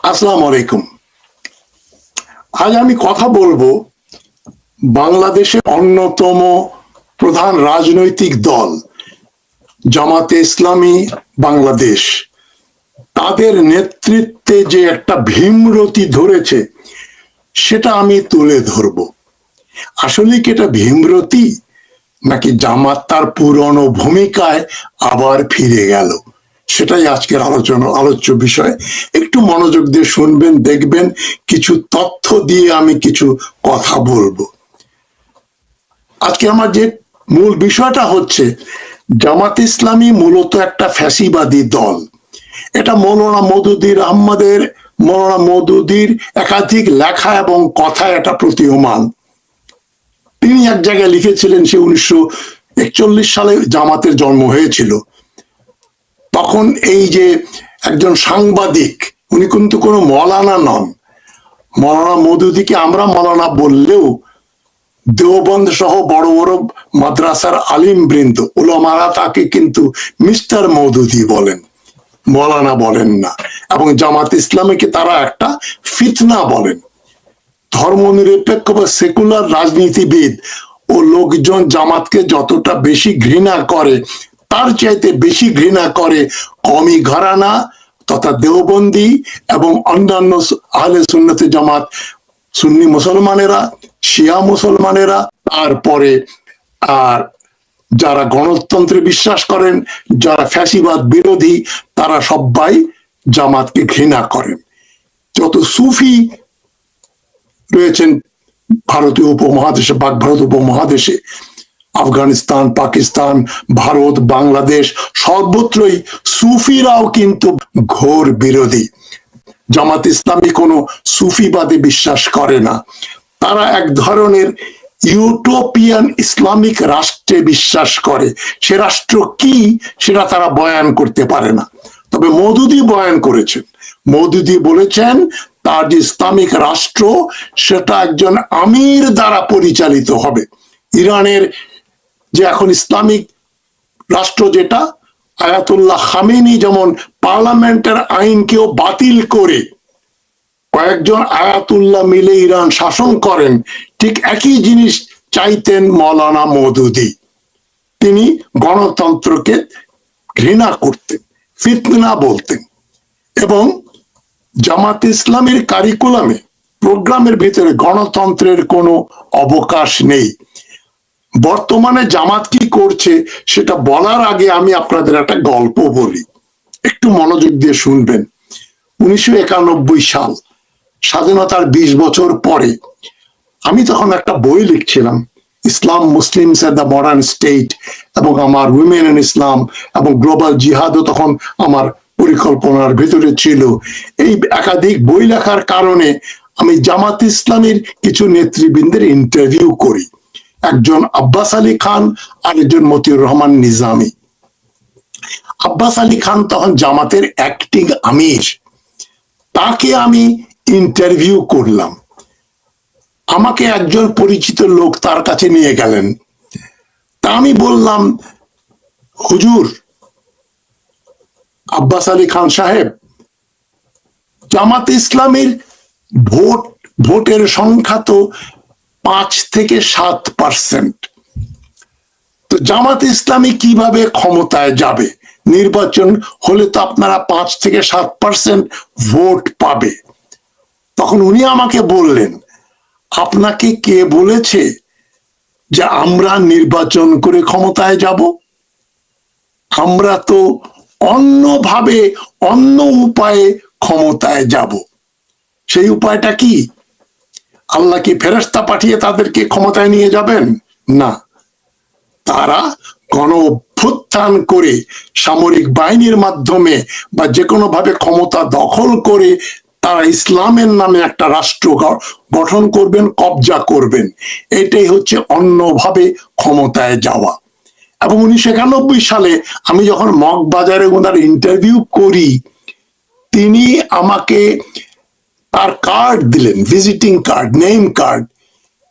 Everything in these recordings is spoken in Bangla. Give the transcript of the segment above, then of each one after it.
আসসালামু আলাইকুম। আজ আমি কথা বলবো বাংলাদেশের অন্যতম প্রধান রাজনৈতিক দল জামাতে ইসলামী বাংলাদেশ, তাদের নেতৃত্বে যে একটা ভীমরতি ধরেছে সেটা আমি তুলে ধরব। আসলে কি এটা ভীমরতি, নাকি জামাত তার পুরনো ভূমিকায় আবার ফিরে গেল? সেটাই আজকের আলোচ্য বিষয়। একটু মনোযোগ দিয়ে শুনবেন, দেখবেন কিছু তথ্য দিয়ে আমি কিছু কথা বলবো। আজকে আমার যে মূল বিষয়টা হচ্ছে, জামাত ইসলামী মূলত একটা ফ্যাসিবাদী দল। এটা মৌলানা মওদুদির একাধিক লেখা এবং কথায় এটা প্রতীয়মান। তিনি এক জায়গায় লিখেছিলেন, সে 1941 সালে জামাতের জন্ম হয়েছিল। তখন এই যে একজন সাংবাদিক, উনি কিন্তু কোনো মৌলানা নন, মৌলানা মওদুদিকে আমরা মৌলানা বললেও দেওবন্দ সহ বড় বড় মাদ্রাসার আলিম বৃন্দ, উলামারা তাকে কিন্তু মিস্টার মওদুদি বলেন, মৌলানা বলেন না। এবং জামাত ইসলামীকে তারা একটা ফিতনা বলেন। ধর্মনিরপেক্ষ বা সেকুলার রাজনীতিবিদ ও লোকজন জামাতকে যতটা বেশি ঘৃণা করে, তার চাইতে বেশি ঘৃণা করে কওমি ঘরানা তথা দেওবন্দি এবং অন্যান্য আহলে সুন্নতে জামাত, সুন্নি মুসলমানেরা, শিয়া মুসলমানেরা, তারপরে আর যারা গণতন্ত্রে বিশ্বাস করেন, যারা ফ্যাসিবাদ বিরোধী, তারা সবাই জামাতকে ঘৃণা করেন। যত সুফি রয়েছেন ভারতীয় উপমহাদেশে, পাক ভারত উপমহাদেশে, আফগানিস্তান, পাকিস্তান, ভারত, বাংলাদেশ, সর্বত্রই সুফিরাও কিন্তু ঘোর বিরোধী। জামাত ইসলামী কোনো সুফিবাদে বিশ্বাস করে না। তারা এক ধরনের ইউটোপিয়ান ইসলামিক রাষ্ট্রে বিশ্বাস করে। সে রাষ্ট্র কি সেটা তারা বয়ান করতে পারে না, তবে মওদুদি বয়ান করেছেন। মওদুদি বলেছেন তার যে ইসলামিক রাষ্ট্র, সেটা একজন আমির দ্বারা পরিচালিত হবে। ইরানের যে এখন ইসলামিক রাষ্ট্র, যেটা আয়াতুল্লাহ খামেনি যেমন পার্লামেন্টের আইনকেও বাতিল করে কয়েকজন আয়াতুল্লাহ মিলে ইরান শাসন করেন, ঠিক একই জিনিস চাইতেন মৌলানা মওদুদি। তিনি গণতন্ত্রকে ঘৃণা করতেন, ফিতনা বলতেন, এবং জামাত ইসলামের কারিকুলামে, প্রোগ্রামের ভিতরে গণতন্ত্রের কোনো অবকাশ নেই। বর্তমানে জামাত কি করছে সেটা বলার আগে আমি আপনাদের একটা গল্প বলি, একটু মনোযোগ দিয়ে শুনবেন। 1991 সাল, স্বাধীনতার 20 বছর পরে, আমি তখন একটা বই লিখছিলাম, Islam Muslims at the modern state, এবং আমার উইমেন ইন ইসলাম এবং গ্লোবাল জিহাদও তখন আমার পরিকল্পনার ভিতরে ছিল। এই একাধিক বই লেখার কারণে আমি জামাত ইসলামের কিছু নেতৃবৃন্দের ইন্টারভিউ করি। একজন আব্বাস আলী খান আর একজন মতিউর রহমান নিজামী। আব্বাস আলী খান তখন জামাতের অ্যাক্টিং আমির, তাকে আমি ইন্টারভিউ করলাম। আমাকে একজন পরিচিত লোক তার কাছে নিয়ে গেলেন। তা আমি বললাম, হুজুর, আব্বাস আলী খান সাহেব, জামাত ইসলামের ভোটের সংখ্যা তো 5 থেকে 7%। তো জামাত ইসলামী কিভাবে ক্ষমতায় যাবে? নির্বাচন হলে তো আপনারা 5 থেকে 7% ভোট পাবে। তখন উনি আমাকে বললেন, আপনাকে কে বলেছে যে আমরা নির্বাচন করে ক্ষমতায় যাব? আমরা তো অন্যভাবে, অন্য উপায়ে ক্ষমতায় যাব। সেই উপায়টা কি? আল্লাহ কি ফেরেশতা পাঠিয়ে তাদেরকে ক্ষমতায় নিয়ে যাবেন? না, তারা গণ অভ্যুত্থান করে সামরিক বাহিনীর মাধ্যমে বা যে কোনো ভাবে ক্ষমতা দখল করে তারা ইসলামের নামে একটা রাষ্ট্র গঠন করবেন, কবজা করবেন। এটাই হচ্ছে অন্যভাবে ক্ষমতায় যাওয়া। এবং 1991 সালে আমি যখন মগবাজারে ওনার ইন্টারভিউ করি, তিনি আমাকে তার কার্ড দিলেন, ভিজিটিং কার্ড, নেম কার্ড।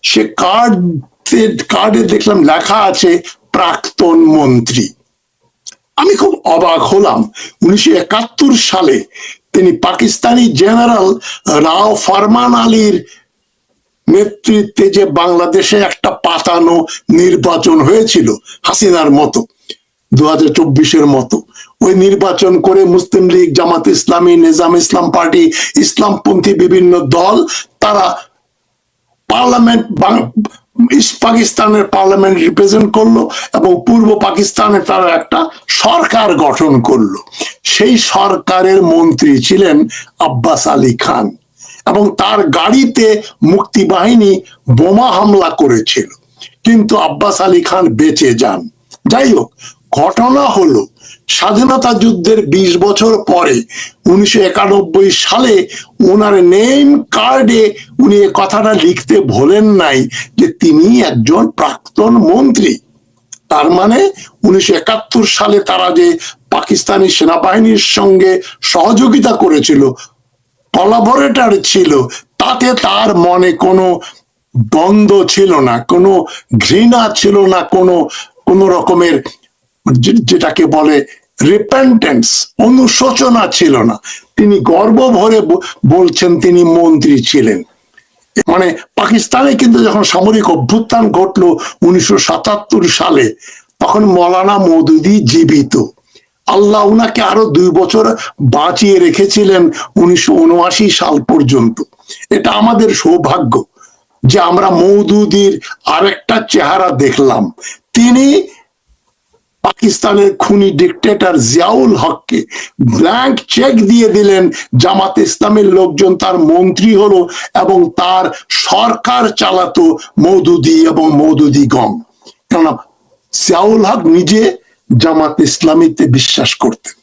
সে কার্ডে দেখলাম লেখা আছে প্রাক্তন মন্ত্রী। আমি খুব অবাক হলাম। 1971 সালে তিনি পাকিস্তানি জেনারেল রাও ফরমান আলীর নেতৃত্বে যে বাংলাদেশে একটা পাতানো নির্বাচন হয়েছিল হাসিনার মতো 2024-এর মতো, ওই নির্বাচন করে মুসলিম লীগ, জামাত ইসলামী, নিজাম ইসলাম পার্টি, ইসলামপন্থী বিভিন্ন দল তারা পার্লামেন্ট ইস্ট পাকিস্তানের পার্লামেন্ট রিপ্রেজেন্ট করলো এবং পূর্ব পাকিস্তানে তারা একটা সরকার গঠন করলো। সেই সরকারের মন্ত্রী ছিলেন আব্বাস আলী খান এবং তার গাড়িতে মুক্তিবাহিনী বোমা হামলা করেছিল, কিন্তু আব্বাস আলী খান বেঁচে যান। যাই হোক, ঘটনা হলো স্বাধীনতা যুদ্ধের 20 বছর পরে 1991 সালে ওনার নেম কার্ডে উনি এ কথাটা লিখতে ভোলেন নাই যে তিনি একজন প্রাক্তন মন্ত্রী। তার মানে 1971 সালে তারা যে পাকিস্তানি সেনাবাহিনীর সঙ্গে সহযোগিতা করেছিল, কোলাবোরেটর ছিল, তাতে তার মনে কোনো দ্বন্দ্ব ছিল না, কোনো ঘৃণা ছিল না, কোনো রকমের যেটাকে বলে রিপেন্টেন্স, অনুশোচনা ছিল না। তিনি গর্ব ভরে বলছেন তিনি মন্ত্রী ছিলেন। মানে পাকিস্তানে কিন্তু যখন সামরিক অভ্যুত্থান ঘটলো 1977 সালে, তখন মৌলানা মওদুদি জীবিত। আল্লাহ উনাকে আরো 2 বছর বাঁচিয়ে রেখেছিলেন 1979 সাল পর্যন্ত। এটা আমাদের সৌভাগ্য যে আমরা মওদুদির আরেকটা চেহারা দেখলাম। তিনি পাকিস্তানের খুনি ডিক্টেটর জিয়াউল হককে ব্ল্যাঙ্ক চেক দিয়ে দিলেন, জামাত ইসলামের লোকজন তার মন্ত্রী হলো এবং তার সরকার চালাতো মওদুদি এবং মওদুদি গং। কেননা জিয়াউল হক নিজে জামাত ইসলামীতে বিশ্বাস করতেন,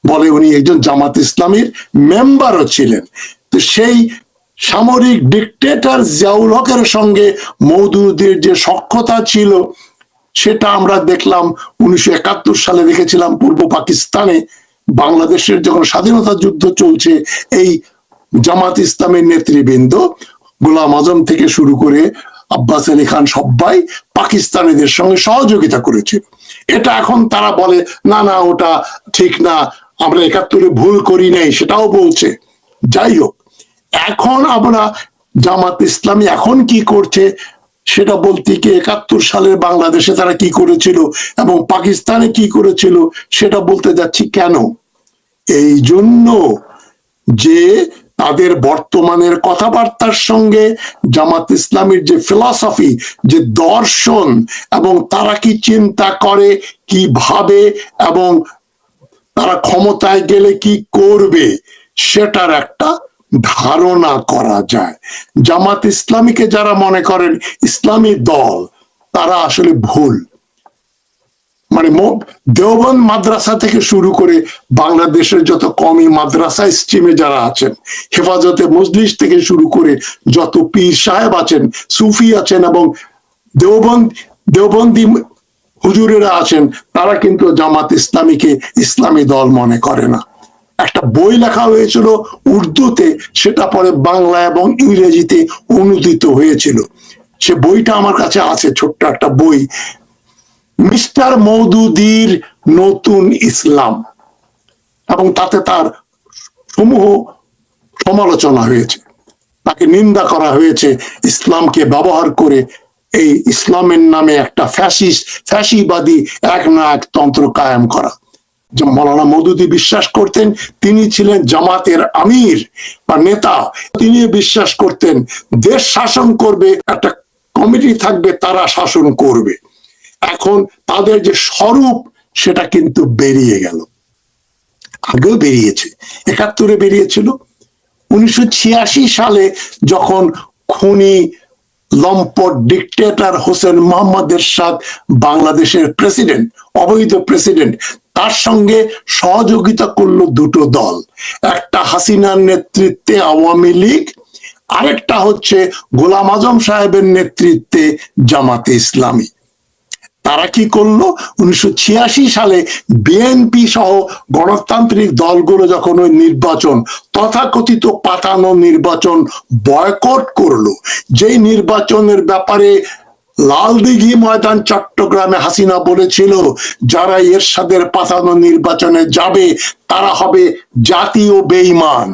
বলে উনি একজন জামাত ইসলামীর মেম্বারও ছিলেন। তো সেই সামরিক ডিক্টেটর জিয়াউল হকের সঙ্গে মওদুদির যে সখ্যতা ছিল সেটা আমরা দেখলাম 1971 সালে দেখেছিলাম পূর্ব পাকিস্তানে। বাংলাদেশের যখন স্বাধীনতা যুদ্ধ চলছে, এই জামাত ইসলামের নেতৃবৃন্দ গোলাম আজম থেকে শুরু করে আব্বাস আলী খান সবাই পাকিস্তানিদের সঙ্গে সহযোগিতা করেছিল। এটা এখন তারা বলে না না ওটা ঠিক না, আমরা 71-এ ভুল করি নাই, সেটাও বলছে। যাই হোক, এখন আমরা জামাত ইসলামী এখন কি করছে সেটা বলতে কি 71 সালের বাংলাদেশে তারা কি করেছিল এবং পাকিস্তানে কি করেছিল সেটা বলতে যাচ্ছি কেন? এই জন্য যে তাদের বর্তমানের কথাবার্তার সঙ্গে জামাত ইসলামীর যে ফিলসফি, যে দর্শন এবং তারা কি চিন্তা করে, কি ভাবে এবং তারা ক্ষমতায় গেলে কি করবে সেটার একটা ধারণা করা যায়। জামাত ইসলামীকে যারা মনে করেন ইসলামী দল, তারা আসলে ভুল। মানে দেওবন্দ মাদ্রাসা থেকে শুরু করে বাংলাদেশের যত কওমি মাদ্রাসা স্ট্রিমে যারা আছেন, হেফাজতে মজলিস থেকে শুরু করে যত পীর সাহেব আছেন, সুফি আছেন এবং দেওবন্দি হুজুরেরা আছেন, তারা কিন্তু জামাত ইসলামীকে ইসলামী দল মনে করে না। একটা বই লেখা হয়েছিল উর্দুতে, সেটা পরে বাংলা এবং ইংরেজিতে অনুদিত হয়েছিল। সে বইটা আমার কাছে আছে, ছোট্ট একটা বই, মিস্টার মওদুদির নতুন ইসলাম, এবং তাতে তার সমূহ সমালোচনা হয়েছে, তাকে নিন্দা করা হয়েছে ইসলামকে ব্যবহার করে এই ইসলামের নামে একটা ফ্যাসিবাদী এক না এক তন্ত্র কায়েম করা। মৌলানা মওদুদি বিশ্বাস করতেন তিনি ছিলেন জামাতের আমির বা নেতা, তিনি বিশ্বাস করতেন দেশ শাসন করবে, একটা কমিটি থাকবে, তারা শাসন করবে। এখন তাদের যে স্বরূপ সেটা কিন্তু বেরিয়ে গেল, আগেও বেরিয়েছে, 71-এ বেরিয়েছিল। 1986 সালে যখন খুনি লম্পট ডিক্টেটর হোসেন মোহাম্মদ এরশাদ বাংলাদেশের প্রেসিডেন্ট, অবৈধ প্রেসিডেন্ট, তার সঙ্গে সহযোগিতা করলো দুটো দল, একটা হাসিনার নেতৃত্বে আওয়ামী লীগ, আরেকটা হচ্ছে গোলাম আজম সাহেবের নেতৃত্বে জামাতে ইসলামী। তারা কি করলো? 1986 সালে বিএনপি সহ গণতান্ত্রিক দলগুলো যখন ওই নির্বাচন, তথাকথিত পাতানো নির্বাচন বয়কট করলো, যেই নির্বাচনের ব্যাপারে লালদিঘি ময়দান চট্টগ্রামে হাসিনা বলেছিল যারা এরশাদের পাতানো নির্বাচনে যাবে তারা হবে জাতীয় বেঈমান।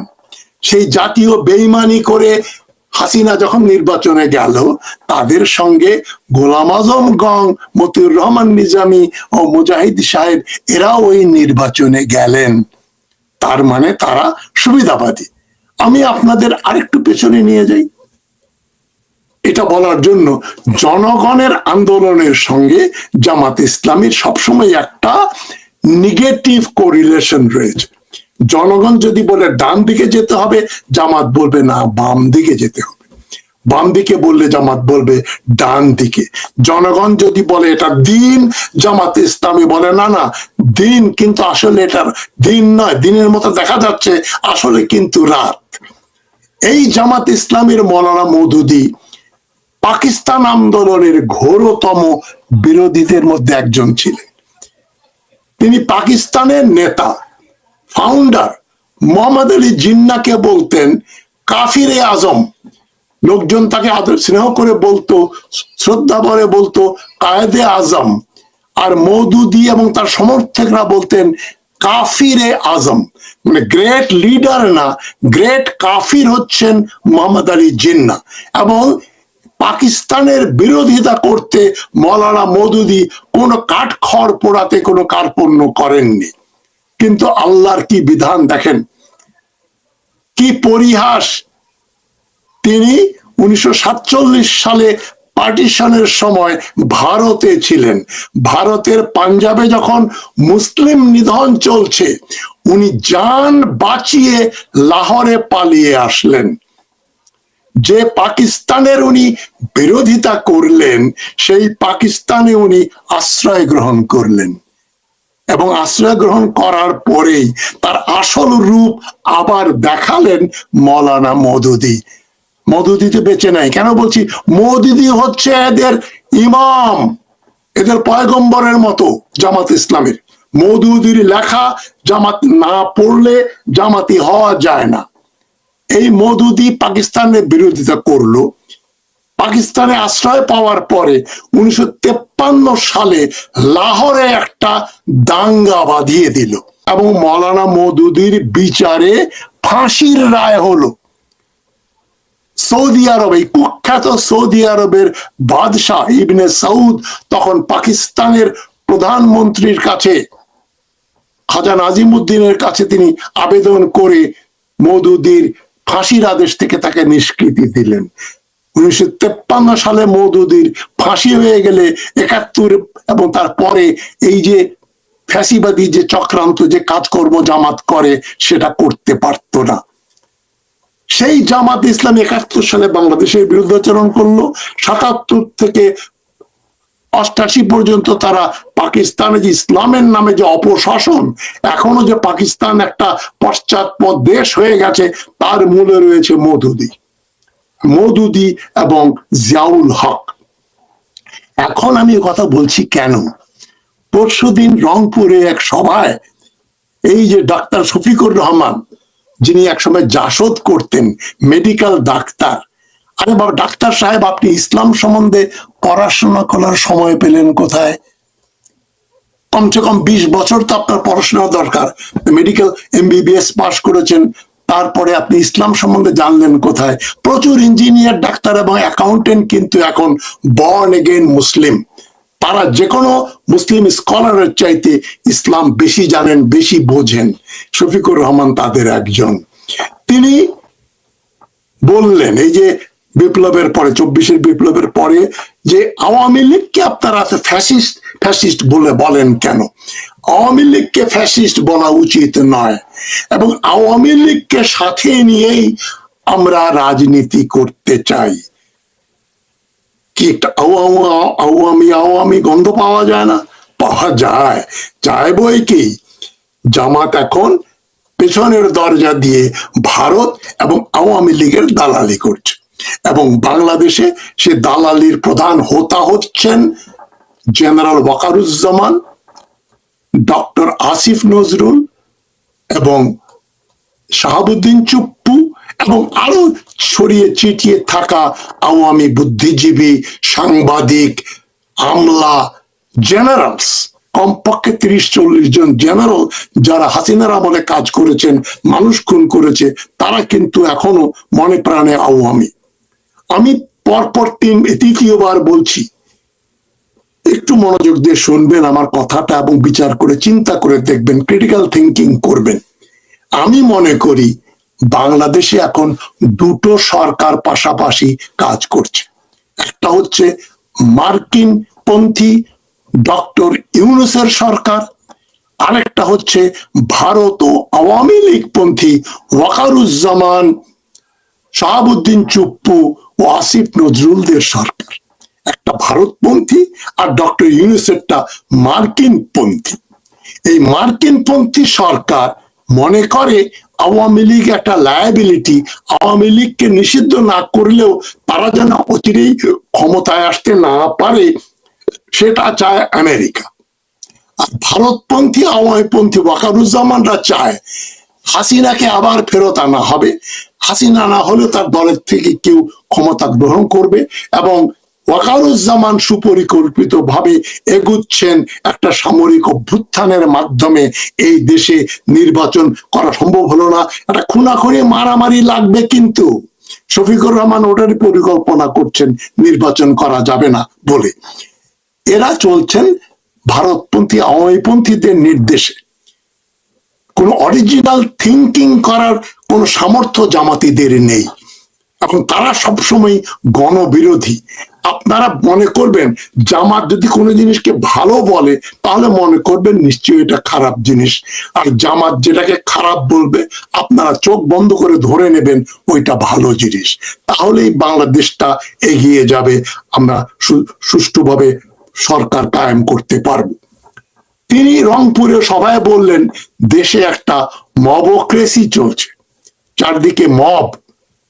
সেই জাতীয় বেঈমানি করে হাসিনা যখন নির্বাচনে গেল, তাদের সঙ্গে গোলাম আজম গং, মতিউর রহমান নিজামী ও মুজাহিদ সাহেব এরাও ওই নির্বাচনে গেলেন। তার মানে তারা সুবিধাবাদী। আমি আপনাদের আরেকটু পেছনে নিয়ে যাই এটা বলার জন্য, জনগণের আন্দোলনের সঙ্গে জামাত ইসলামীর সবসময় একটা নেগেটিভ কোরিলেশন রয়েছে। জনগণ যদি বলে ডান দিকে যেতে হবে, জামাত বলবে না বাম দিকে যেতে হবে। বাম দিকে বললে জামাত বলবে ডান দিকে। জনগণ যদি বলে এটা দিন, জামাত ইসলামী বলে না না দিন, কিন্তু আসলে এটা দিন নয়, দিনের মতো দেখা যাচ্ছে, আসলে কিন্তু রাত। এই জামাত ইসলামীর মৌলানা মওদুদী পাকিস্তান আন্দোলনের ঘোরতম বিরোধীদের মধ্যে একজন ছিলেন। তিনি পাকিস্তানের নেতা, ফাউন্ডার মোহাম্মদ আলী জিন্নাহকে বলতেন কাফিরে আজম। লোকজন তাকে আদর স্নেহ করে বলতো, শ্রদ্ধা ভরে বলতো কায়েদে আজম। আর মওদুদী এবং তার সমর্থকরা বলতেন কাফিরে আজম। মানে গ্রেট লিডার না, গ্রেট কাফির হচ্ছেন মোহাম্মদ আলী জিন্নাহ। এবং পাকিস্তানের বিরোধিতা করতে মৌলানা মওদুদী কোনো কাঠখড় পোড়াতে কোনো কার্পণ্য করেননি। কিন্তু আল্লাহর কি বিধান দেখেন, কি পরিহাস। তিনি 1947 সালে পার্টিশনের সময় ভারতে ছিলেন। ভারতের পাঞ্জাবে যখন মুসলিম নিধন চলছে, উনি জান বাঁচিয়ে লাহোরে পালিয়ে আসলেন। যে পাকিস্তানের উনি বিরোধিতা করলেন, সেই পাকিস্তানে উনি আশ্রয় গ্রহণ করলেন। এবং আশ্রয় গ্রহণ করার পরেই তার আসল রূপ আবার দেখালেন মৌলানা মওদুদী। মওদুদী তো বেঁচে নাই। কেন বলছি? মওদুদী হচ্ছে এদের ইমাম, এদের পয়গম্বরের মতো জামাত ইসলামের। মওদুদীর লেখা জামাত না পড়লে জামাতি হওয়া যায় না। এই মওদুদী পাকিস্তানের বিরোধিতা করলো। পাকিস্তানে আশ্রয় পাওয়ার পরে 1953 সালে লাহোরে একটা দাঙ্গা বাঁধিয়ে দিল এবং মৌলানা মওদুদীর বিচারে ফাঁসির রায় হলো। সৌদি আরব, এই কুখ্যাত সৌদি আরবের বাদশাহ ইবনে সৌদ তখন পাকিস্তানের প্রধানমন্ত্রীর কাছে, খাজা নাজিমুদ্দিনের কাছে তিনি আবেদন করে মওদুদীর ফাঁসির আদেশ থেকে তাকে নিষ্কৃতি দিলেন। 1953 সালে মওদুদীর ফাঁসি হয়ে গেলে 71 এবং তারপরে এই যে ফ্যাসিবাদী যে চক্রান্ত, যে কাজকর্ম জামাত করে, সেটা করতে পারতো না। সেই জামাত ইসলাম 71 সালে বাংলাদেশের বিরুদ্ধাচরণ করলো। 77 থেকে 88 পর্যন্ত তারা পাকিস্তানে যে ইসলামের নামে যে অপশাসন, এখনো যে পাকিস্তান একটা পশ্চাৎপদ দেশ হয়ে গেছে, তার মূলে রয়েছে মওদুদী এবং জিয়াউল হক। এখন আমি কথা বলছি কেন? পরশুদিন রংপুরে এক সভায় এই যে ডাক্তার শফিকুর রহমান, যিনি একসময় জাসদ করতেন, মেডিকেল ডাক্তার। আরে বাবা ডাক্তার সাহেব, আপনি ইসলাম সম্বন্ধে পড়াশোনা করার সময় পেলেন কোথায়? কমসে কম 20 বছর তো আপনার পড়াশোনা দরকার। মেডিকেল MBBS পাশ করেছেন, তারপরে আপনি ইসলাম সম্বন্ধে জানলেন কোথায়? প্রচুর ইঞ্জিনিয়ার, ডাক্তার এবং অ্যাকাউন্টেন্ট কিন্তু এখন বর্ন এগেইন মুসলিম। তারা যে কোনো মুসলিম স্কলারের চাইতে ইসলাম বেশি জানেন, বেশি বোঝেন। শফিকুর রহমান তাদের একজন। তিনি বললেন এই যে বিপ্লবের পরে, 24-এর বিপ্লবের পরে, যে আওয়ামী লীগকে আপনারা ফ্যাসিস্ট বলে বলেন কেন? আওয়ামী লীগকে ফ্যাসিস্ট বলা উচিত নয়, এবং আওয়ামী লীগকে সাথে নিয়েই আমরা রাজনীতি করতে চাই। কি একটা আওয়ামী গন্ধ পাওয়া যায় না? পাওয়া যায় বই কি। জামাত এখন পেছনের দরজা দিয়ে ভারত এবং আওয়ামী লীগের দালালি করছে, এবং বাংলাদেশে সে দালালির প্রধান হোতা হচ্ছেন জেনারেল ওয়াকারুজ্জামান, ডক্টর আসিফ নজরুল এবং শাহাবুদ্দিন চুপ্পু এবং আরো ছড়িয়ে ছিটিয়ে থাকা আওয়ামী বুদ্ধিজীবী, সাংবাদিক, আমলা, জেনারেলস, কমপক্ষে 30-40 জন জেনারেল যারা হাসিনার আমলে কাজ করেছেন, মানুষ খুন করেছে, তারা কিন্তু এখনো মনে প্রাণে আওয়ামী। আমি পরপর তৃতীয়বার বলছি, একটু মনোযোগ দিয়ে শুনবেন আমার কথাটা এবং বিচার করে চিন্তা করে দেখবেন, ক্রিটিক্যাল থিঙ্কিং করবেন। আমি মনে করি বাংলাদেশে এখন দুটো সরকার পাশাপাশি কাজ করছে। একটা হচ্ছে মার্কিন পন্থী ডক্টর ইউনূসের সরকার, আরেকটা হচ্ছে ভারত ও আওয়ামী লীগ পন্থী ওয়াকারুজ্জামান, শাহাবুদ্দিন চুপ্পু ও আসিফ নজরুলদের সরকার। একটা ভারতপন্থী আর ডক্টর ইউনূসেরটা মার্কিন পন্থী। এই মার্কিন পন্থী সরকার মনে করে আওয়ামী লীগ একটা লায়াবিলিটি, আওয়ামী লীগকে নিষিদ্ধ না করলেও তারা যেন অচিরেই ক্ষমতায় আসতে না পারে, সেটা চায় আমেরিকা। আর ভারতপন্থী আওয়ামীপন্থী ওয়াকারুজ্জামানরা চায় হাসিনাকে আবার ফেরত আনা হবে, হাসিনা না হলে তার দলের থেকে কেউ ক্ষমতা গ্রহণ করবে, এবং ওয়াকারুজ্জামান সুপরিকল্পিত ভাবে এগুচ্ছেন একটা সামরিক অভ্যুত্থানের মাধ্যমে এই দেশে নির্বাচন করা সম্ভব হলো না, একটা খুনাখুনি মারামারি লাগবে, কিন্তু শফিকুর রহমান ওটারই পরিকল্পনা করছেন নির্বাচন করা যাবে না বলে। এরা চলছেন ভারতপন্থী আওয়ামীপন্থীদের নির্দেশে। কোন অরিজিনাল থিঙ্কিং করার কোন সামর্থ্য জামাতিদের নেই এবং তারা সবসময় গণবিরোধী। আপনারা মনে করবেন জামাত যদি কোনো জিনিসকে ভালো বলে তাহলে মনে করবেন নিশ্চয়ই এটা খারাপ জিনিস, আর জামাত যেটাকে খারাপ বলবে আপনারা চোখ বন্ধ করে ধরে নেবেন ওইটা ভালো জিনিস। তাহলেই বাংলাদেশটা এগিয়ে যাবে, আমরা সুষ্ঠুভাবে সরকার কায়েম করতে পারবো। তিনি রংপুরে সভায় বললেন দেশে একটা মবক্রেসি চলছে, চারদিকে মব।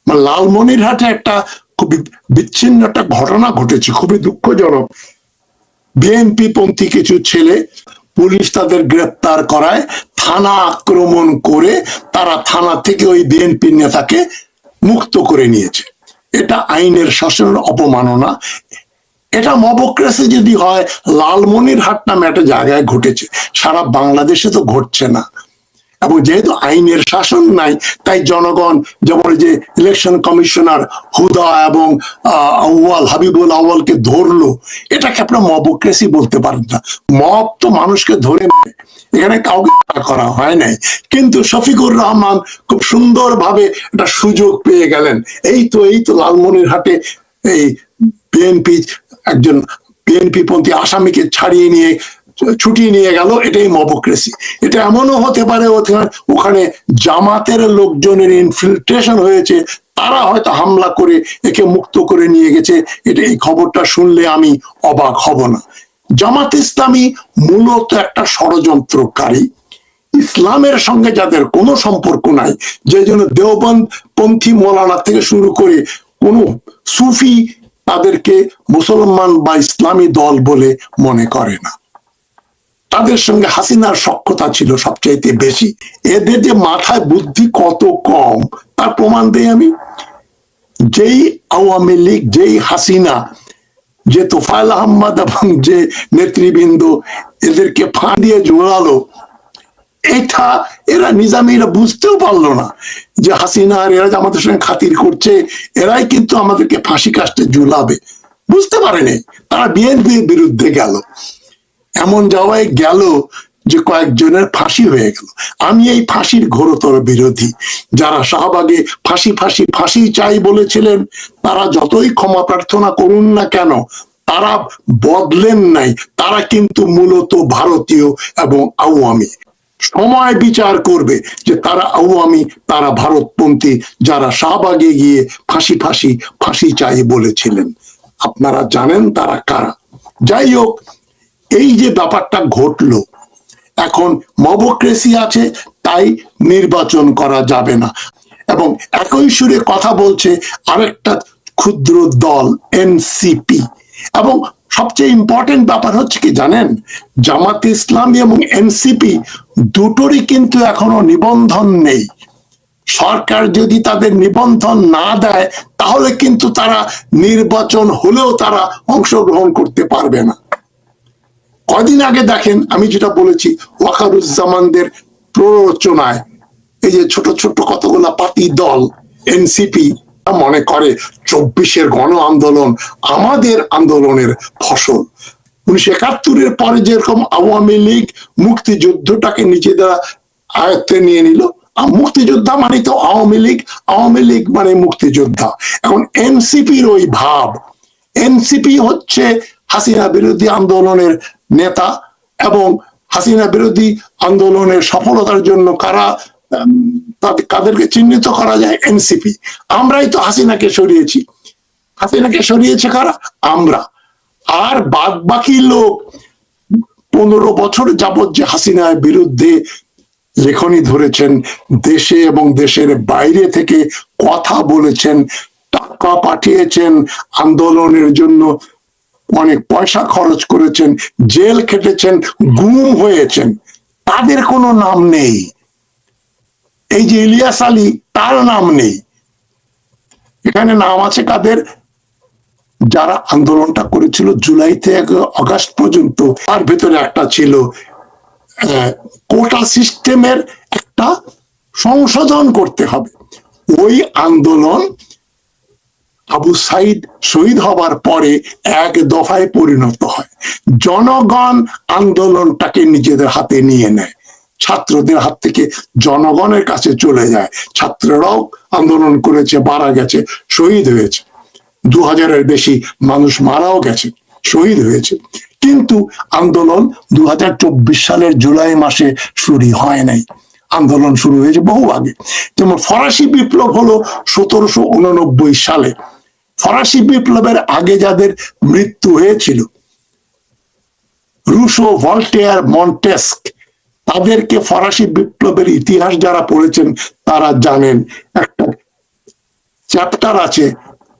লালমনিরহাটে একটা খুবই বিচ্ছিন্ন একটা ঘটনা ঘটেছে, খুবই দুঃখজনক। বিএনপি পন্থী কিছু ছেলে, পুলিশ তাদের গ্রেপ্তার করায়, থানা আক্রমণ করে তারা থানা থেকে ওই বিএনপি নেতাকে মুক্ত করে নিয়েছে। এটা আইনের শাসনের অপমাননা। এটা মবক্রেসি যদি হয়, লালমনিরহাট নামে একটা জায়গায় ঘটেছে, সারা বাংলাদেশে তো ঘটছে না। এবং যেহেতু আইনের শাসন নাই, তাই জনগণ, যেমন যে ইলেকশন কমিশনার হুদা এবং হাবিবুল আউয়ালকে ধরলো, এটাকে আপনার মবক্রেসি বলতে পারেন না। মব তো মানুষকে ধরে, এখানে কাউকে করা হয় নাই। কিন্তু শফিকুর রহমান খুব সুন্দরভাবে একটা সুযোগ পেয়ে গেলেন। এই তো লালমনিরহাটে এই বিএনপি একজন বিএনপি পন্থী আসামিকে ছাড়িয়ে নিয়ে ছুটিয়ে নিয়ে গেল, এটাই মবক্রেসি। এটা এমনও হতে পারে ওখানে জামাতের লোকজনের ইনফিল্ট্রেশন হয়েছে, তারা হয়তো হামলা করে একে মুক্ত করে নিয়ে গেছে। এটা, এই খবরটা শুনলে আমি অবাক হব না। জামাত ইসলামী মূলত একটা ষড়যন্ত্রকারী, ইসলামের সঙ্গে যাদের কোনো সম্পর্ক নাই, যে জন্য দেওবন্দ পন্থী মৌলানা থেকে শুরু করে কোন সুফি তাদেরকে মুসলমান বা ইসলামী দল বলে মনে করে না। তাদের সঙ্গে হাসিনার সখ্যতা ছিল সবচাইতে বেশি। এদের যে মাথায় বুদ্ধি কত কম তার প্রমাণ দেই আমি। যেই আওয়ামী লীগ, যেই হাসিনা, যে তোফায়েল আহমদ এবং যে নেতৃবৃন্দ এদেরকে ফাঁ দিয়ে জোড়ালো, এটা এরা নিজামীরা বুঝতেও পারলো না যে হাসিনা আর এরা যে আমাদের সঙ্গে খাতির করছে, এরাই কিন্তু আমাদেরকে ফাঁসি কাস্টে ঝুলাবে। বুঝতে পারেনি, তারা বিএনপির বিরুদ্ধে গেল। এমন যাওয়ায় গেল যে কয়েকজনের ফাঁসি হয়ে গেল। আমি এই ফাঁসির ঘোরতর বিরোধী। যারা শাহবাগে ফাঁসি ফাঁসি ফাঁসি চাই বলেছিলেন, তারা যতই ক্ষমা প্রার্থনা করুন না কেন, তারা বদলেন নাই। তারা কিন্তু মূলত ভারতীয় এবং আওয়ামী। সময় বিচার করবে যে তারা আওয়ামী, তারা ভারতপন্থী, যারা শাহবাগে গিয়ে ফাঁসি ফাঁসি ফাঁসি চাই বলেছিলেন। আপনারা জানেন তারা কারা। যাই হোক, এই যে ব্যাপারটা ঘটলো, এখন মবক্রেসি আছে, তাই নির্বাচন করা যাবে না। এবং একই সুরে কথা বলছে আরেকটা ক্ষুদ্র দল এনসিপি। এবং সবচেয়ে ইম্পর্টেন্ট ব্যাপার হচ্ছে কি জানেন, জামাত ইসলামী এবং এনসিপি দুটোরই কিন্তু এখনো নিবন্ধন নেই সরকার যদি তাদের নিবন্ধন না দেয় তাহলে কিন্তু তারা নির্বাচন হলেও তারা অংশগ্রহণ করতে পারবে না। কদিন আগে দেখেন, আমি যেটা বলেছি, ওয়াকারুজ্জামানদের প্ররোচনায় এই যে ছোট ছোট কতগুলা পার্টি দল, এনসিপি মনে করে 24-এর গণ আন্দোলন আমাদের আন্দোলনের ফসল। 1971-এর পরে যেরকম আওয়ামী লীগ মুক্তিযুদ্ধটাকে নিজেদের আয়ত্তে নিয়ে নিল, মুক্তিযোদ্ধা মানে তো আওয়ামী লীগ, আওয়ামী লীগ মানে মুক্তিযোদ্ধা। এখন এনসিপির ওই ভাব, এনসিপি হচ্ছে হাসিনা বিরোধী আন্দোলনের নেতা, এবং হাসিনা বিরোধী আন্দোলনের সফলতার জন্য কাদেরকে চিহ্নিত করা যায়? এনসিপি। আমরাই তো হাসিনাকে সরিয়েছি। হাসিনাকে সরিয়েছে কারা? আমরা। আর বাদ বাকি লোক 15 বছর যাবৎ যে হাসিনার বিরুদ্ধে লেখনী ধরেছেন, দেশে এবং দেশের বাইরে থেকে কথা বলেছেন, টাকা পাঠিয়েছেন, আন্দোলনের জন্য অনেক পয়সা খরচ করেছেন, জেল খেটেছেন, গুম হয়েছেন, তাদের কোনো নাম নেই। এই যে ইলিয়াস আলী, তার নাম নেই। এখানে নাম আছে কাদের? যারা আন্দোলনটা করেছিল জুলাই থেকে আগস্ট পর্যন্ত। তার ভেতরে একটা ছিল কোটা সিস্টেমের একটা সংশোধন করতে হবে। ওই আন্দোলন আবু সাইদ শহীদ হবার পরে এক দফায় পরিণত হয়। জনগণ আন্দোলনটাকে নিজেদের হাতে নিয়ে নেয়, ছাত্রদের হাত থেকে জনগণের কাছে চলে যায়। ছাত্ররাও আন্দোলন করেছে, মারা গেছে, শহীদ হয়েছে, 2000-এর বেশি মানুষ মারাও গেছে, শহীদ হয়েছে। কিন্তু আন্দোলন 2024 সালের জুলাই মাসে শুরু হয় নাই, আন্দোলন শুরু হয়েছে বহু আগে। যেমন ফরাসি বিপ্লব হলো 1789 সালে। ফরাসি বিপ্লবের আগে যাদের মৃত্যু হয়েছিল, রুশো, ভল্টেয়ার, মন্টেস্ক, তাদেরকে ফরাসি বিপ্লবের ইতিহাস যারা পড়েছেন তারা জানেন। একটা চ্যাপ্টার আছে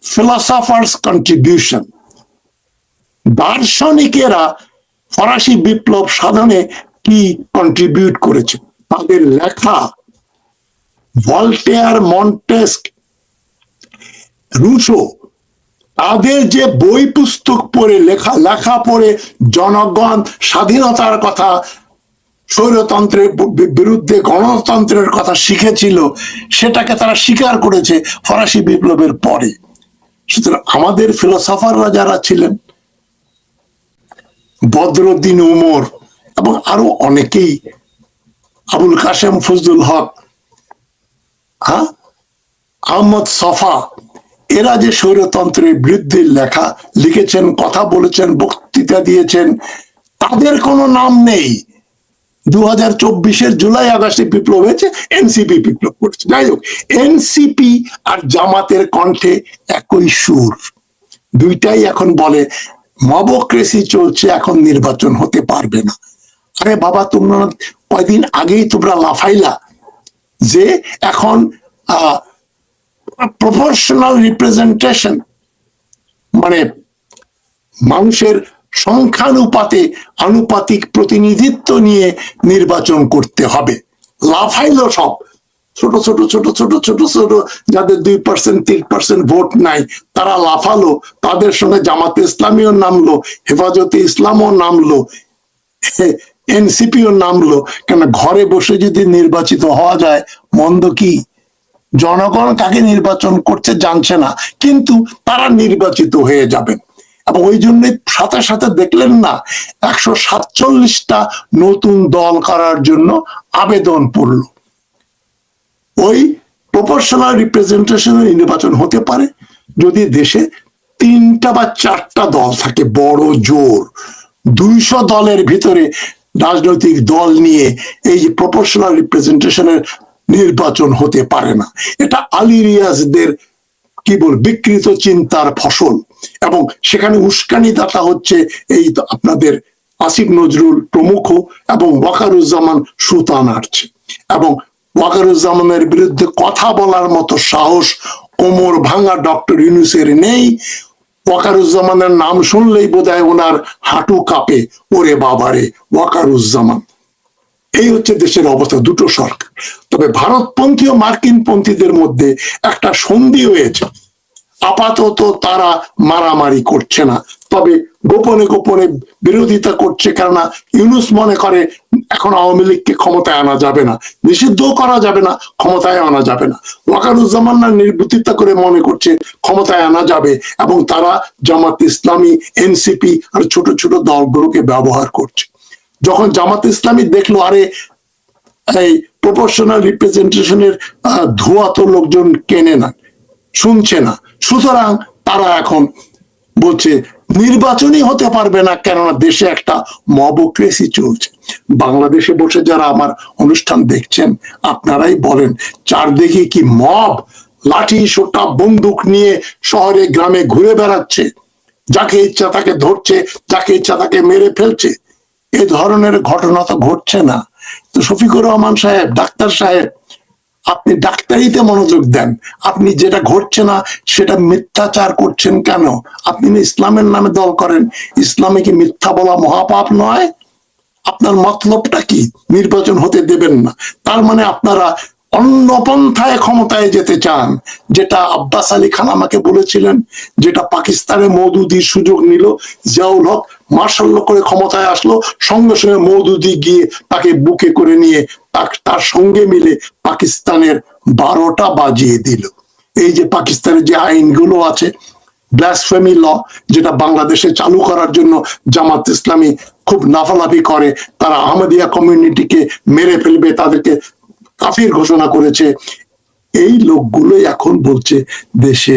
ফিলসফার্স কন্ট্রিবিউশন। দার্শনিকেরা ফরাসি বিপ্লব সাধনে কি কন্ট্রিবিউট করেছে, তাদের লেখা। ভল্টেয়ার, মন্টেস্ক, রুশো, তাদের যে বই পুস্তক পড়ে লেখা পড়ে জনগণ স্বাধীনতার কথা, স্বৈরতন্ত্রের বিরুদ্ধে গণতন্ত্রের কথা শিখেছিল, সেটাকে তারা স্বীকার করেছে ফরাসি বিপ্লবের পরে। সুতরাং আমাদের ফিলোসফাররা যারা ছিলেন, বদরুদ্দিন উমর এবং আরো অনেকেই, আবুল কাসেম ফজলুল হক, আহমদ সফা, এরা যে স্বৈরতন্ত্রের বিরুদ্ধে লিখেছেন, কথা বলেছেন, বক্তৃতা দিয়েছেন, তাদের কোনো নাম নেই। 2024-এর জুলাই আগস্টে বিপ্লব হয়েছে, এনসিপি বিপ্লব করেছে। যাই হোক, এনসিপি আর জামাতের কণ্ঠে একই সুর, দুইটাই এখন বলে মবক্রেসি চলছে, এখন নির্বাচন হতে পারবে না। আরে বাবা, তোমরা কয়দিন আগেই তোমরা লাফাইলা যে এখন প্রপোর্শনাল রিপ্রেজেন্টেশন, মানে মানুষের সংখ্যানুপাতে আনুপাতিক প্রতিনিধিত্ব নিয়ে নির্বাচন করতে হবে। লাফাইলো সব, ছোট ছোট ছোট ছোট ছোট ছোট যাদের 2%, 3% ভোট নাই, তারা লাফালো। তাদের সঙ্গে জামাতে ইসলামীও নামলো, হেফাজতে ইসলামও নামলো, এনসিপিও নামলো। কেন, ঘরে বসে যদি নির্বাচিত হওয়া যায় মন্দ কি? জনগণ কাকে নির্বাচন করছে জানছে না, কিন্তু তারা নির্বাচিত হয়ে যাবেন। এবং ওই জন্য সাথে সাথে দেখলেন না 147টা নতুন দল করার জন্য আবেদন পড়ল। ওই প্রপোর্শনাল রিপ্রেজেন্টেশনের নির্বাচন হতে পারে যদি দেশে 3টা বা 4টা দল থাকে, বড় জোর। 200 দলের ভিতরে রাজনৈতিক দল নিয়ে এই যে প্রপোর্শনাল রিপ্রেজেন্টেশনের নির্বাচন হতে পারে না। এটা আলী রিয়াজদের কি বল বিকৃত চিন্তার ফসল। এবং সেখানে উস্কানিদাতা হচ্ছে এই আপনাদের আসিফ নজরুল প্রমুখ এবং ওয়াকারুজ্জামান সুলতান আসছে। এবং ওয়াকারুজ্জামানের বিরুদ্ধে কথা বলার মতো সাহস কোমর ভাঙা ডক্টর ইউনূসের নেই। ওয়াকারুজ্জামানের নাম শুনলেই বোধহয় ওনার হাঁটু কাঁপে, ওরে বাবারে ওয়াকারুজ্জামান। এই হচ্ছে দেশের অবস্থা, দুটো সরকার। তবে ভারতপন্থী ও মার্কিন পন্থীদের মধ্যে একটা সন্ধি হয়েছে। আপাতত তারা মারামারি করছে না, তবে গোপনে গোপনে বিরোধিতা করছে, কেননা ইউনূস মনে করে এখন আওয়ামী লীগকে ক্ষমতায় আনা যাবে না, নিষিদ্ধ করা যাবে না, ক্ষমতায় আনা যাবে না। ওয়াকারুজ্জামান নির্বুদ্ধিতা করে মনে করছে ক্ষমতায় আনা যাবে, এবং তারা জামাত ইসলামী, এনসিপি আর ছোট ছোট দলগুলোকে ব্যবহার করছে। যখন জামাত ইসলামী দেখলো আরে এই প্রপোর্শনাল রিপ্রেজেন্টেশনের ধোঁয়া তো লোকজন কেনে না, শুনছে না, সুতরাং তারা এখন বলছে নির্বাচনই হতে পারবে না, কেননা দেশে একটা মবক্রেসি চলছে। বাংলাদেশে বসে যারা আমার অনুষ্ঠান দেখছেন, আপনারাই বলেন চারদিকে কি মব, লাঠি সোটা বন্দুক নিয়ে শহরে গ্রামে ঘুরে বেড়াচ্ছে, যাকে ইচ্ছা তাকে ধরছে, যাকে ইচ্ছা তাকে মেরে ফেলছে। এ ধরনের ঘটনা তো ঘটছে না। তো শফিকুর রহমান সাহেব, ডাক্তার সাহেব, আপনি ডাক্তারিতে মনোযোগ দেন। আপনি যেটা ঘটছে না সেটা মিথ্যাচার করছেন কেন? আপনি ইসলামের নামে দল করেন, ইসলামে কি মিথ্যা বলা মহাপাপ নয়? আপনার মতলবটা কি? নির্বাচন হতে দেবেন না, তার মানে আপনারা অন্য পন্থায় ক্ষমতায় যেতে চান। যেটা আব্বাস আলী খান আমাকে বলেছিলেন, যেটা পাকিস্তানে মওদুদির সুযোগ নিল, জিয়াউল হক মার্শাল করে ক্ষমতায় আসলো, সঙ্গে সঙ্গে মওদুদি গিয়ে তাকে বুকে করে নিয়ে তার সঙ্গে মিলে পাকিস্তানের 12টা বাজিয়ে দিল। এই যে পাকিস্তানের যে আইনগুলো আছে, ব্লাসফেমি ল, যেটা বাংলাদেশে চালু করার জন্য জামাত ইসলামী খুব লাফালাফি করে, তারা আহমদিয়া কমিউনিটিকে মেরে ফেলবে, তাদেরকে কাফির ঘোষণা করেছে। এই লোকগুলোই এখন বলছে দেশে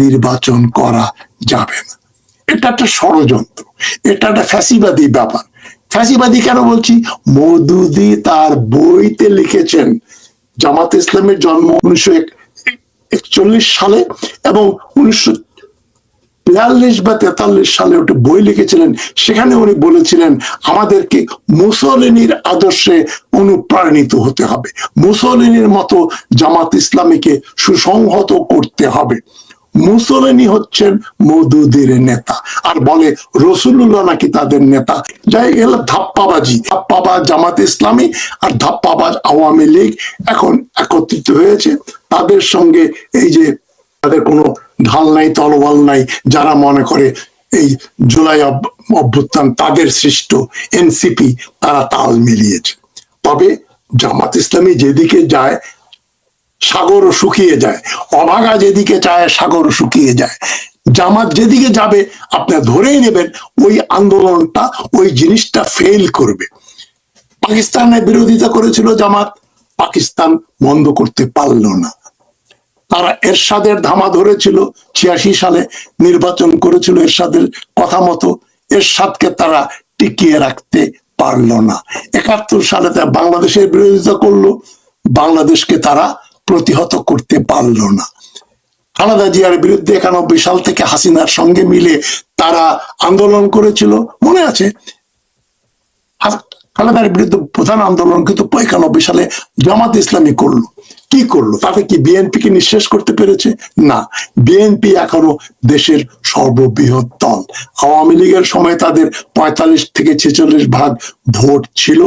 নির্বাচন করা যাবে না। এটা একটা ষড়যন্ত্র, এটা একটা ফ্যাসিবাদী ব্যাপার। ফ্যাসিবাদী কেন বলছি? মওদুদি তার বইতে লিখেছেন, জামাত ইসলামের জন্ম 1941 সালে এবং 1942 বা 43 সালে ওটা বই লিখেছিলেন। সেখানে উনি বলেছিলেন আমাদেরকে মুসলিনীর আদর্শে অনুপ্রাণিত হতে হবে, মুসলিনীর মতো জামাত ইসলামীকে সুসংহত করতে হবে। মুসলিনী হচ্ছেন মওদুদির নেতা, আর বলে রসুলুল্লাহ নাকি তাদের নেতা। যাই গেল ধাপ্পাবাজি, ধাপ্পাবাজ জামাত ইসলামী আর ধাপ্পাবাজ আওয়ামী লীগ এখন একত্রিত হয়েছে। তাদের সঙ্গে এই যে তাদের কোনো ঢাল নাই, তলোয়াল নাই, যারা মনে করে এই জুলাই অভ্যুত্থান তাদের সৃষ্ট, এনসিপি, তারা তাল মিলিয়েছে। তবে জামাত ইসলামী যেদিকে যায় সাগরও শুকিয়ে যায়, অভাগা যেদিকে চায় সাগরও শুকিয়ে যায়। জামাত যেদিকে যাবে আপনার ধরেই নেবেন ওই আন্দোলনটা, ওই জিনিসটা ফেল করবে। পাকিস্তানের বিরোধিতা করেছিল জামাত, পাকিস্তান বন্ধ করতে পারলো না। তারা এরশাদের ধামা ধরেছিল, 86 সালে নির্বাচন করেছিল এরশাদের কথা মতো, এরশাদকে তারা টিকিয়ে রাখতে পারলো না। 71 সালে তারা বাংলাদেশের বিরোধিতা করলো, বাংলাদেশকে তারা প্রতিহত করতে পারলো না। খালেদা জিয়ার বিরুদ্ধে 91 সাল থেকে হাসিনার সঙ্গে মিলে তারা আন্দোলন করেছিল, মনে আছে? খালেদার বিরুদ্ধে প্রধান আন্দোলন কিন্তু 91 সালে জামাত ইসলামী করলো। কি করলো? তাতে কি বিএনপি কে নিঃশেষ করতে পেরেছে? না, বিএনপি এখনো দেশের সর্ববৃহৎ দল। আওয়ামী লীগের সময় তাদের 45 থেকে 46% ভোট ছিল।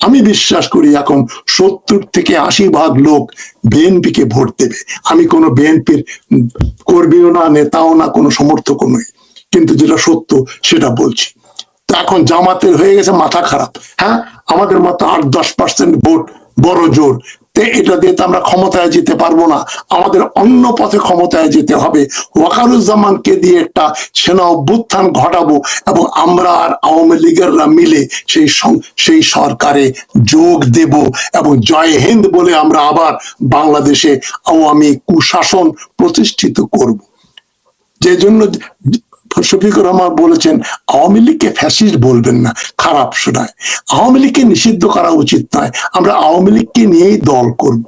আমি বিশ্বাস করি এখন 70 থেকে 80% লোক বিএনপি কে ভোট দেবে। আমি কোনো বিএনপির কর্মীও না, নেতাও না, কোনো সমর্থকও নই, কিন্তু যেটা সত্য সেটা বলছি। তো এখন জামাতের হয়ে গেছে মাথা খারাপ। হ্যাঁ, আমাদের মতো 8-10% ভোট বড় জোর, এটা দিয়ে তো আমরা ক্ষমতায় যেতে পারবো না, আমাদের অন্য পথে ক্ষমতায় যেতে হবে। ওয়াকারুজ্জামানকে দিয়ে একটা সেনা অভ্যুত্থান ঘটাবো এবং আমরা আর আওয়ামী লীগেররা মিলে সেই সরকারে যোগ দেব এবং জয় হিন্দ বলে আমরা আবার বাংলাদেশে আওয়ামী কুশাসন প্রতিষ্ঠিত করব। যে জন্য শফিকুর রহমান বলেছেন আওয়ামী লীগকে ফ্যাসিস্ট বলবেন না, খারাপ শোনায়। আওয়ামী লীগকে নিষিদ্ধ করা উচিত নয়, আমরা আওয়ামী লীগকে নিয়েই দল করব।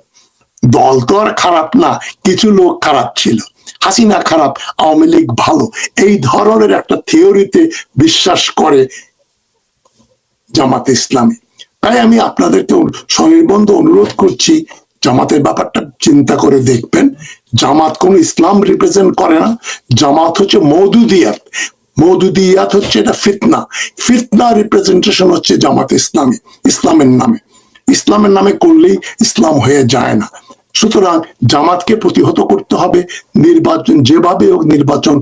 দল তো আর খারাপ না, কিছু লোক খারাপ ছিল, হাসিনা খারাপ, আওয়ামী লীগ ভালো, এই ধরনের একটা থিওরিতে বিশ্বাস করে জামাত ইসলামী। তাই আমি আপনাদেরকে সনির্বন্ধ অনুরোধ করছি, জামাতের ব্যাপারটা চিন্তা করে দেখবেন। জামাত কোন ইসলাম রিপ্রেজেন্ট করে না, জামাত হচ্ছে মওদুদিয়াত। মওদুদিয়াত হচ্ছে এটা ফিতনা, ফিতনা রিপ্রেজেন্টেশন হচ্ছে জামাত ইসলামী, ইসলামের নামে। ইসলামের নামে করলেই ইসলাম হয়ে যায় না। সুতরাং জামাতকে প্রতিহত করতে হবে, নির্বাচন যেভাবে হোক নির্বাচন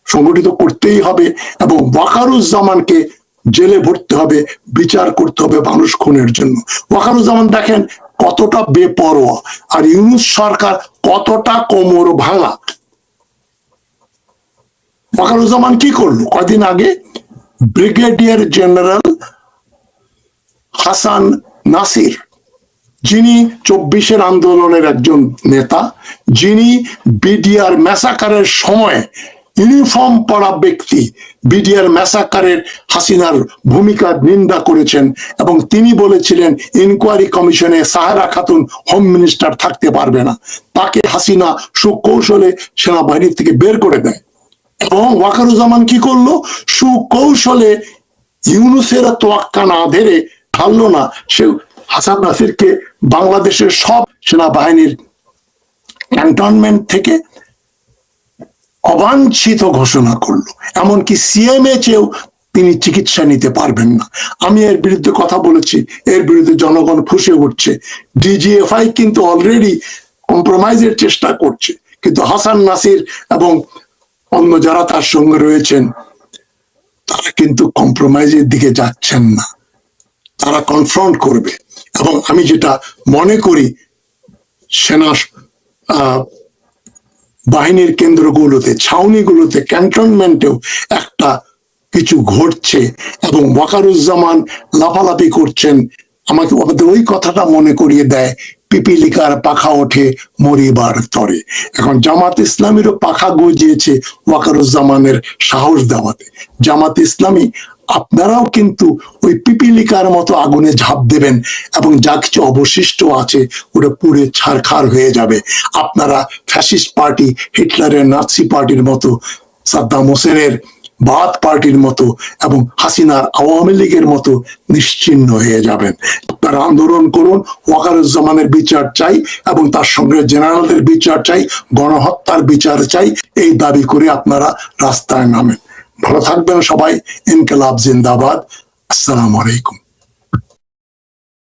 সংগঠিত করতেই হবে, এবং ওয়াকারুজ্জামানকে জেলে ভরতে হবে, বিচার করতে হবে মানুষ খুনের জন্য। ওয়াকারুজ্জামান দেখেন কতটা বেপরোয়া, আর ইউনূস সরকার কতটা কোমর ভাঙা। ওয়াকারুজ্জামান কি করলো? কয়দিন আগে ব্রিগেডিয়ার জেনারেল হাসান নাসির, যিনি 24-এর আন্দোলনের একজন নেতা, যিনি বিডিআর ম্যাসাকারের সময় ইউনিফর্ম পরা ব্যক্তি, বিডিআর ম্যাসাকারের হাসিনার ভূমিকার নিন্দা করেছেন, এবং তিনি বলেছিলেন ইনকোয়ারি কমিশনে সাহারা খাতুন হোম মিনিস্টার থাকতে পারবে না। তাকে হাসিনা সুকৌশলে সেনাবাহিনী থেকে বের করে দেয়। এবং ওয়াকারুজ্জামান কি করলো? সুকৌশলে ইউনূসের তোয়াক্কা না ধরে ঢাললো না, সে হাসান নাসিরকে বাংলাদেশের সব সেনাবাহিনীর ক্যান্টনমেন্ট থেকে অবাঞ্ছিত ঘোষণা করলো। এমনকি সিএমএইচেও তিনি চিকিৎসা নিতে পারবেন না। আমি এর বিরুদ্ধে কথা বলেছি, এর বিরুদ্ধে জনগণ ফুঁসে উঠছে। ডিজিএফআই কিন্তু অলরেডি কম্প্রোমাইজের চেষ্টা করছে, কিন্তু হাসান নাসির এবং অন্য যারা তার সঙ্গে রয়েছেন তারা কিন্তু কম্প্রোমাইজের দিকে যাচ্ছেন না, তারা কনফ্রন্ট করবে। এবং আমি যেটা মনে করি, সেনা বাহিনীর কেন্দ্রগুলোতে, ছাউনিগুলোতে, ক্যান্টনমেন্টেও একটা কিছু ঘটছে, এবং ওয়াকারুজ্জামান লাফালাফি করছেন। আমাকে ওই কথাটা মনে করিয়ে দেয়, পিপিলিকার পাখা ওঠে মরিবার তরে। এখন জামাত ইসলামীরও পাখা গজিয়েছে ওয়াকারুজ্জামানের সাহস দেওয়াতে। জামাত ইসলামী আপনারাও কিন্তু ওই পিপিলিকার মতো আগুনে ঝাঁপ দেবেন, এবং যা কিছু অবশিষ্ট আছে ওটা পুড়ে ছারখার হয়ে যাবে। আপনারা ফ্যাসিস্ট পার্টি, হিটলারের নাৎসি পার্টির মতো, সাদ্দাম হোসেনের বাথ পার্টির মতো, এবং হাসিনার আওয়ামী লীগের মতো নিশ্চিহ্ন হয়ে যাবেন। আপনারা আন্দোলন করুন, ওয়াকারুজ্জামানের বিচার চাই, এবং তার সঙ্গে জেনারেলদের বিচার চাই, গণহত্যার বিচার চাই। এই দাবি করে আপনারা রাস্তায় নামেন। ভালো থাকবেন সবাই। ইনকিলাব জিন্দাবাদ। আসসালামু আলাইকুম।